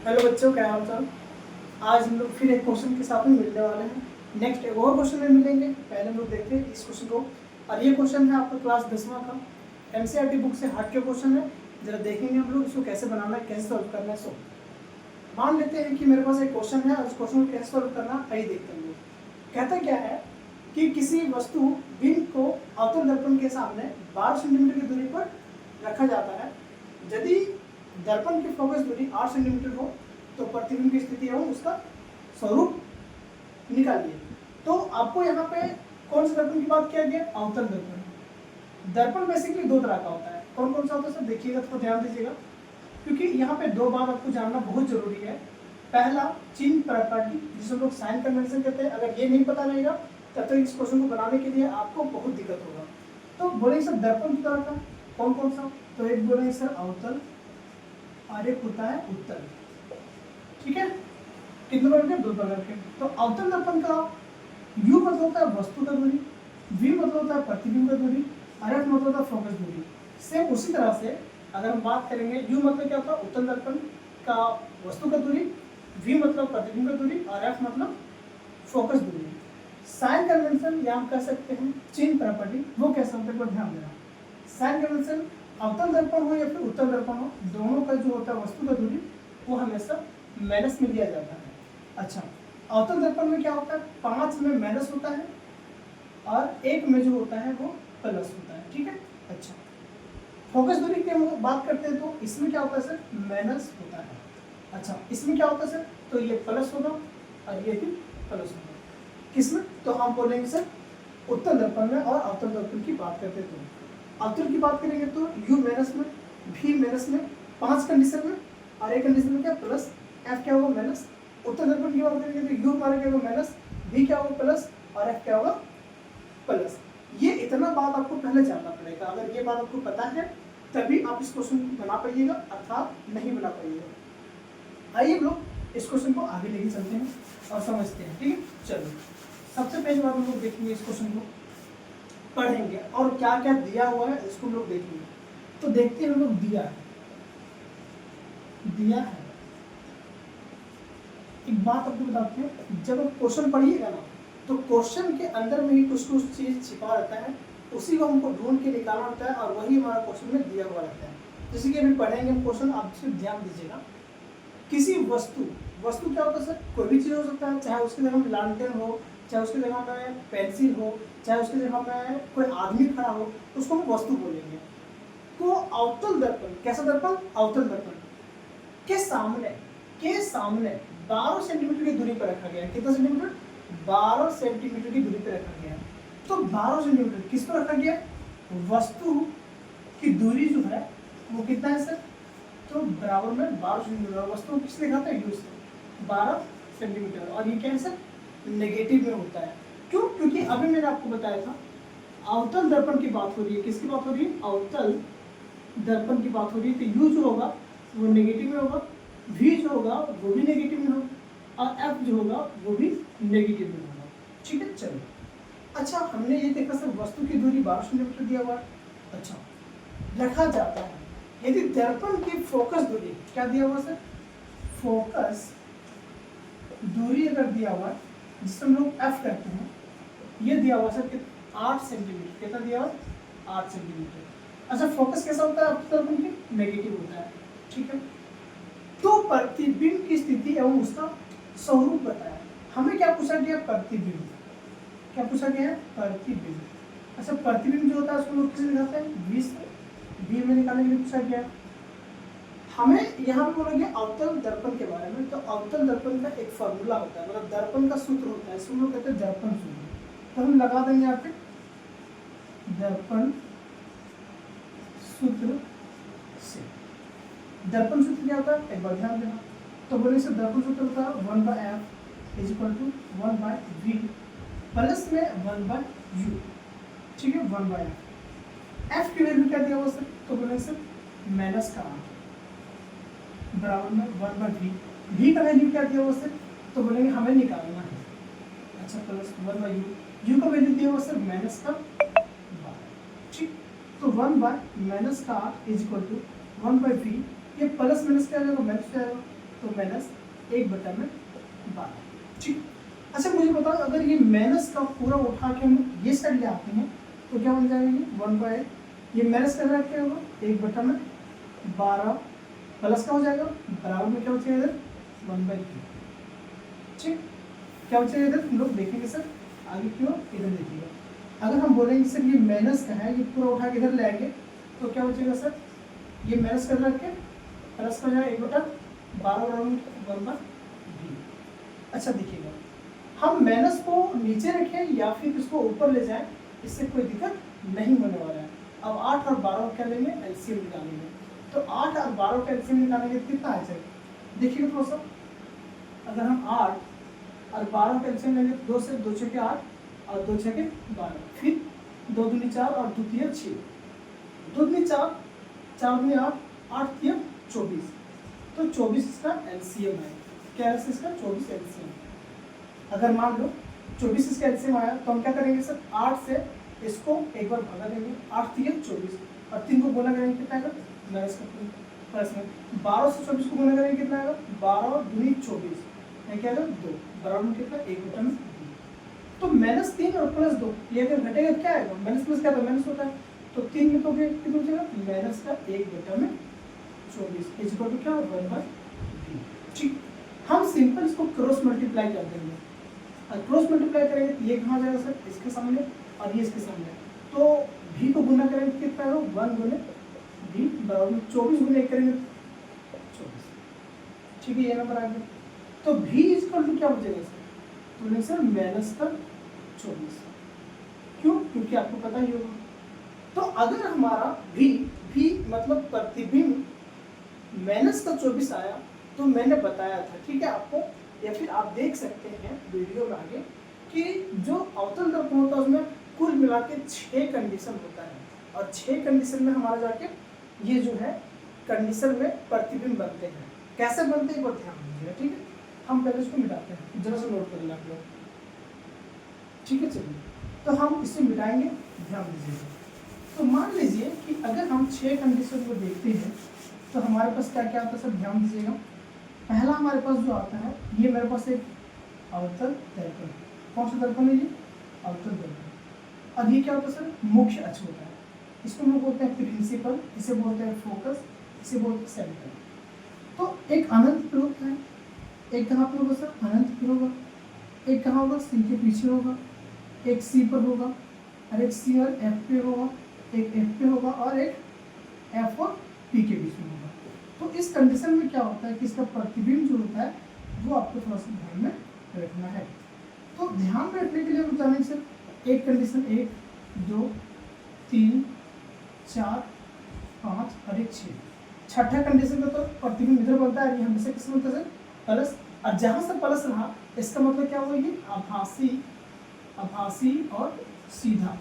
Hello बच्चों, क्या हाल चाल। आज हम लोग फिर एक क्वेश्चन के साथ में मिलने वाले हैं। नेक्स्ट एक और क्वेश्चन में मिलेंगे। पहले हम लोग देखते हैं इस क्वेश्चन को। और ये क्वेश्चन है आपका क्लास 10वां का, एनसीईआरटी बुक से हट के क्वेश्चन है। जरा देखेंगे हम लोग इसको कैसे बनाना है, कैसे सॉल्व करना है। सो मान लेते हैं कि मेरे पास एक क्वेश्चन है और उस क्वेश्चन को कैसे सॉल्व करना है, आइए देखते हैं हम लोग। कहता क्या है कि किसी वस्तु बिंब को अवतल दर्पण के सामने 12 सेंटीमीटर की दूरी पर रखा जाता है। यदि दर्पण की फोकस दूरी 8 सेंटीमीटर हो तो प्रतिबिंब की स्थिति एवं उसका स्वरूप निकालिए। तो आपको यहाँ पे कौन से दर्पण की बात किया गया? अवतल दर्पण। दर्पण बेसिकली दो तरह का होता है। कौन कौन सा होता है सर? देखिएगा, थोड़ा ध्यान दीजिएगा, क्योंकि यहाँ पे दो बात आपको जानना बहुत जरूरी है। पहला, चिन्ह प्रॉपर्टी, जिसे लोग साइन कन्वेंशन कहते हैं। अगर ये नहीं पता रहेगा तब तक इस क्वेश्चन को बनाने के लिए आपको बहुत दिक्कत होगा। तो बोलेंगे सर दर्पण की तरह का कौन कौन सा? तो एक बोलेंगे सर अवतल और एक होता है उत्तल। ठीक है, कितने प्रकार के? दो प्रकार के। तो अवतल दर्पण का U मतलब होता है वस्तु का दूरी, V मतलब होता है प्रतिबिंब का दूरी, और F मतलब होता है फोकस दूरी। सेम उसी तरह से अगर हम बात करेंगे, U मतलब क्या होता है? उत्तल दर्पण का वस्तु का दूरी, V मतलब प्रतिबिंब का दूरी, और F मतलब फोकस दूरी। साइन कन्वेंशन या हम कह सकते हैं चिन्ह प्रॉपर्टी, वो कैसे होता है पर ध्यान देना। साइन कन्वेंशन अवतल दर्पण हो या फिर उत्तल दर्पण हो, दोनों का जो होता है वस्तु का दूरी वो हमेशा माइनस में लिया जाता है। अच्छा, अवतल दर्पण में क्या होता है? 5 में माइनस होता है और 1 में जो होता है वो प्लस होता है। ठीक है। अच्छा, फोकस दूरी की हम बात करते हैं तो इसमें क्या होता है सर? माइनस होता है। अच्छा, इसमें क्या होता है सर? तो ये प्लस होगा और ये भी प्लस होगा। किसमें? तो हम बोलेंगे सर उत्तल दर्पण में। और अवतल दर्पण की बात करते हैं तो अवतल की बात करेंगे तो U माइनस में, V माइनस में, 5 कंडीशन में, और एक कंडीशन में क्या? प्लस। F क्या होगा? माइनस। उत्तल दर्पण की बात करेंगे तो U हमारा क्या होगा? माइनस, V क्या होगा? प्लस, और F क्या होगा? प्लस। ये इतना बात आपको पहले जानना पड़ेगा। अगर ये बात आपको पता है तभी आप इस क्वेश्चन को बना पाइएगा, अर्थात नहीं बना पाइएगा। आइए हम लोग इस क्वेश्चन को आगे लेके चलते हैं और समझते हैं। ठीक है, चलो सबसे पहले बात हम लोग देखेंगे, इस क्वेश्चन को पढ़ेंगे और क्या क्या दिया हुआ है इसको लोग देखेंगे। तो देखते हैं हम लोग। दिया है एक बात आपको बताते हैं, जब आप क्वेश्चन पढ़िएगा ना तो क्वेश्चन के अंदर में ही कुछ कुछ चीज छिपा रहता है, उसी को हमको ढूंढ के निकालना होता है और वही हमारा क्वेश्चन में दिया हुआ रहता है। जैसे कि अभी पढ़ेंगे हम क्वेश्चन, आप सिर्फ ध्यान दीजिएगा। किसी वस्तु क्या होता है सर? कोई भी चीज हो सकता है, चाहे उसकी जगह में लालटेन हो, चाहे उसकी जगह में पेंसिल हो, चाहे उसकी जगह में कोई आदमी खड़ा हो, उसको हम वस्तु बोलेंगे। तो अवतल दर्पण, कैसा दर्पण? अवतल दर्पण के सामने 12 सेंटीमीटर की दूरी पर रखा गया है। कितना सेंटीमीटर? 12 सेंटीमीटर की दूरी पर रखा गया है। तो 12 सेंटीमीटर किस पर रखा गया? वस्तु की दूरी जो है वो कितना है सर? तो बराबर में 12 सेंटीमीटर। वस्तु किस लिखा था? U से 12 सेंटीमीटर। और ये क्या है सर? नेगेटिव में होता है। क्यों? क्योंकि अभी मैंने आपको बताया था अवतल दर्पण की बात हो रही है। किसकी बात हो रही है? अवतल दर्पण की बात हो रही है। तो U जो होगा वो नेगेटिव में होगा, V जो होगा वो भी नेगेटिव में होगा, और F जो होगा वो भी नेगेटिव में होगा। ठीक है, चलो। अच्छा, हमने ये देखा सर वस्तु की दूरी 12 सेंटीमीटर दिया हुआ है। अच्छा, रखा जाता है यदि दर्पण की फोकस दूरी क्या दिया हुआ सर? फोकस दूरी अगर दिया हुआ है, जिसे हम लोग F कहते हैं, ये दिया हुआ सर 8 सेंटीमीटर। कितना दिया हुआ? 8 सेंटीमीटर। अच्छा, फोकस कैसा होता है आपके दर्पण की? नेगेटिव होता है। ठीक है, तो प्रतिबिंब की स्थिति एवं उसका स्वरूप बताया। हमें क्या पूछा गया? प्रतिबिंब। क्या पूछा गया है? प्रतिबिंब। अच्छा, प्रतिबिंब जो होता है उसको लोग किससे दिखाते हैं? V से। V में निकालने के लिए पूछा गया। हमें यहाँ पे बोला गया अवतल दर्पण के बारे में। तो अवतल दर्पण का एक फॉर्मूला होता है, मतलब दर्पण का सूत्र होता है, इसको लोग कहते हैं दर्पण सूत्र। तो हम लगा देंगे यहाँ पे दर्पण सूत्र से। दर्पण सूत्र क्या होता है? एक बार ध्यान देना। तो बोले सर दर्पण सूत्र होता है 1/f is equal to 1/v plus में 1/u। ठीक है, 1/f। f की वैल्यू क्या दिया हुआ सर? तो बोले सर माइनस का 8 बराबर में 1/v। v का वैल्यू क्या दिया हुआ सर? तो बोलेंगे हमें निकालना है। अच्छा, प्लस 1/u। u का वैल्यू दिया हुआ सर माइनस का 12। ठीक, तो 1/-8 इज इक्वल टू 1/v। ये प्लस माइनस क्या आ जाएगा? माइनस क्या आएगा? तो -1/12। ठीक। अच्छा मुझे बताओ, अगर ये माइनस का पूरा उठा के हम ये साइड ले आते हैं तो क्या बन जाएगा, ये 1/8। ये माइनस का इधर क्या होगा, 1/12 प्लस का हो जाएगा, बराबर में क्या हो जाएगा इधर 1/2। ठीक, क्या हो जाएगा इधर, हम लोग देखेंगे सर आगे क्यों, इधर देखिएगा। अगर हम बोलेंगे सर ये माइनस का है, ये पूरा उठा के इधर ले आएंगे तो क्या हो जाएगा सर, ये माइनस का रख के प्लस का जाएगा 1/12 बराबर 1/2। अच्छा देखिएगा, हम माइनस को नीचे रखें या फिर इसको ऊपर ले जाएं, इससे कोई दिक्कत नहीं होने वाला है। अब 8 और 12 क्या लेंगे, एलसीएम निकालेंगे। तो 8 और 12 का एलसीएम निकालेंगे तो कितना आ जाएगा, देखिएगा थोड़ा सा। अगर हम 8 और 12 का एलसीएम लेंगे, 2 से 2 छके 8 और 2 छके 12, फिर 2 दूनी 4 और 2 तिया 6, 2 दूनी 4, 4 दूनी 8, 8 तिया 24। तो 24 इसका एलसीएम है। क्या है इसका, 24 एलसीएम। अगर मान लो 24 इसका एलसीएम आया तो हम क्या करेंगे सर, 8 से इसको एक बार भगा देंगे, 8 तिया 24 और 3 को गुना करेंगे कितना आएगा, माइनस का प्लस में 12 से 24 को गुना करेंगे कितना आएगा, 12 दूनी 24, क्या आएगा 2, बराबर में कितना 1/2। तो -3 और +2 ये अगर घटेगा क्या आएगा, माइनस प्लस क्या माइनस होता है, तो 3 में तो कितना हो जाएगा, माइनस का 1/24 इक्वल टू क्या 1/2। ठीक, हम सिंपल इसको क्रॉस मल्टीप्लाई कर देंगे। और क्रॉस मल्टीप्लाई करेंगे तो ये कहाँ जाएगा सर, इसके सामने और ये इसके सामने, तो भी को गुना करेंगे तो कितना होगा, 1 गुने भी बराबर में 24 गुने 1 करेंगे 24। ठीक है, ये नंबर आ गया। तो भी इक्वल टू क्या बचेगा सर, तो नहीं सर -24। क्यों, क्योंकि आपको पता ही होगा। तो अगर हमारा भी मतलब प्रतिबिंब -24 आया तो मैंने बताया था, ठीक है आपको, या फिर आप देख सकते हैं वीडियो में आगे कि जो अवतल दर्पण होता है उसमें कुल मिला के 6 कंडीशन होता है और 6 कंडीशन में हमारा जाके ये जो है कंडीशन में प्रतिबिंब बनते हैं। कैसे बनते हैं एक बार ध्यान दीजिएगा, ठीक है। हम पहले इसको मिटाते हैं, जरा सा नोट कर लें आप लोग, ठीक है। चलिए, तो हम इसे मिटाएंगे, ध्यान दीजिएगा। तो मान लीजिए कि अगर हम 6 कंडीशन को देखते हैं तो हमारे पास क्या क्या आता है सर, ध्यान दीजिएगा। पहला हमारे पास जो आता है, ये मेरे पास एक अवतल दर्पण, कौन सा दर्पण है ये, अवतल दर्पण। अब ये क्या होता है सर, मुख्य अक्ष होता है, इसको हम लोग बोलते हैं प्रिंसिपल, इसे बोलते हैं फोकस, इसे बोलते हैं सेंटर। तो एक अनंत पे होता है, एक कहाँ पे होगा सर, अनंत पे होगा, एक कहाँ होगा, सी के पीछे होगा, एक सी पर होगा, और एक सी और एफ पे होगा, एक एफ पे होगा और एक एफ और पी के बीच में होगा। तो इस कंडीशन में क्या होता है कि इसका प्रतिबिंब जो होता है वो आपको थोड़ा सा ध्यान में रखना है। तो ध्यान में रखने के लिए हम जानेंगे सर, एक कंडीशन 1 2 3 4 5 और एक 6, छठा कंडीशन का तो प्रतिबिंब इधर बनता है, ये हमेशा किस बनता है सर, प्लस। और जहाँ से प्लस रहा इसका मतलब क्या हुआ, ये आभासी और सीधा,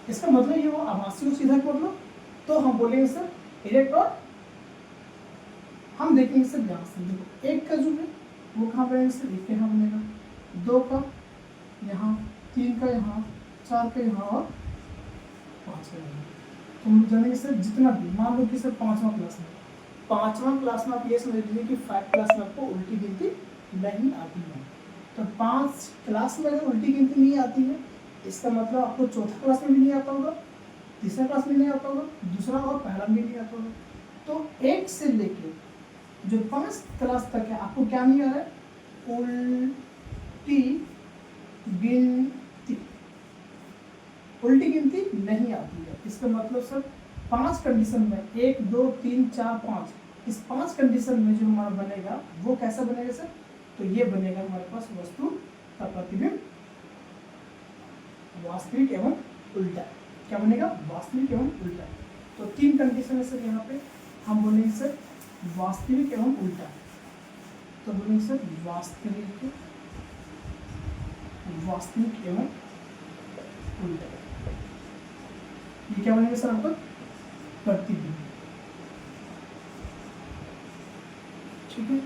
इसका मतलब ये हुआ आभासी और सीधा का मतलब। तो हम बोलेंगे सर इलेक्ट्रॉन, हम देखेंगे सर यहाँ से, देखो एक का जो है वो कहाँ बनेगा सर, एक यहाँ बनेगा, 2 का यहाँ, 3 का यहाँ, 4 का यहाँ और 5 का यहाँ। तो हम जानेंगे सर जितना भी, मान लो कि सर 5वां क्लास में आप ये समझ लीजिए कि 5 क्लास में आपको उल्टी गिनती नहीं आती है। तो 5 क्लास में अगर उल्टी गिनती नहीं आती है, इसका मतलब आपको चौथा क्लास में भी नहीं आता होगा, तीसरा क्लास में नहीं आता होगा, दूसरा और पहला में नहीं आता होगा। तो 1 से लेके जो 5 क्लास तक है आपको क्या नहीं आ रहा है, उल्टी गिनती नहीं आती है। इसका मतलब सर 5 कंडीशन में 1 2 3 4 5, इस 5 कंडीशन में जो हमारा बनेगा वो कैसा बनेगा सर, तो ये बनेगा हमारे पास वस्तु का प्रतिबिंब वास्तविक एवं उल्टा। क्या बनेगा, वास्तविक एवं उल्टा। तो 3 कंडीशन है सर, यहाँ पे हम बोलेंगे सर वास्तविक एवं उल्टा। तो बोलेंगे सर वास्तविक एवं उल्टा, ये क्या बनेगा सर आपका, प्रतिबिंब। ठीक है,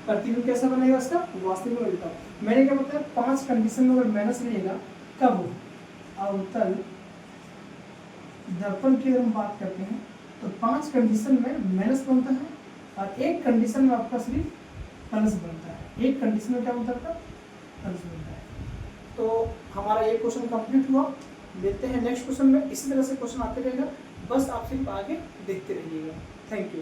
प्रतिबिंब कैसा बनेगा इसका, वास्तविक एवं उल्टा। मैंने क्या बताया, 5 कंडीशन में अगर माइनस रहेगा कब हो, अवतल दर्पण की अगर हम बात करते हैं तो 5 कंडीशन में माइनस बनता है और एक कंडीशन में आपका सिर्फ फल्स बनता है, एक कंडीशन में क्या बनता है, फल्स बनता है। तो हमारा ये क्वेश्चन कंप्लीट हुआ। मिलते हैं नेक्स्ट क्वेश्चन में। इसी तरह से क्वेश्चन आते रहेगा, बस आप सिर्फ आगे देखते रहिएगा। Thank you.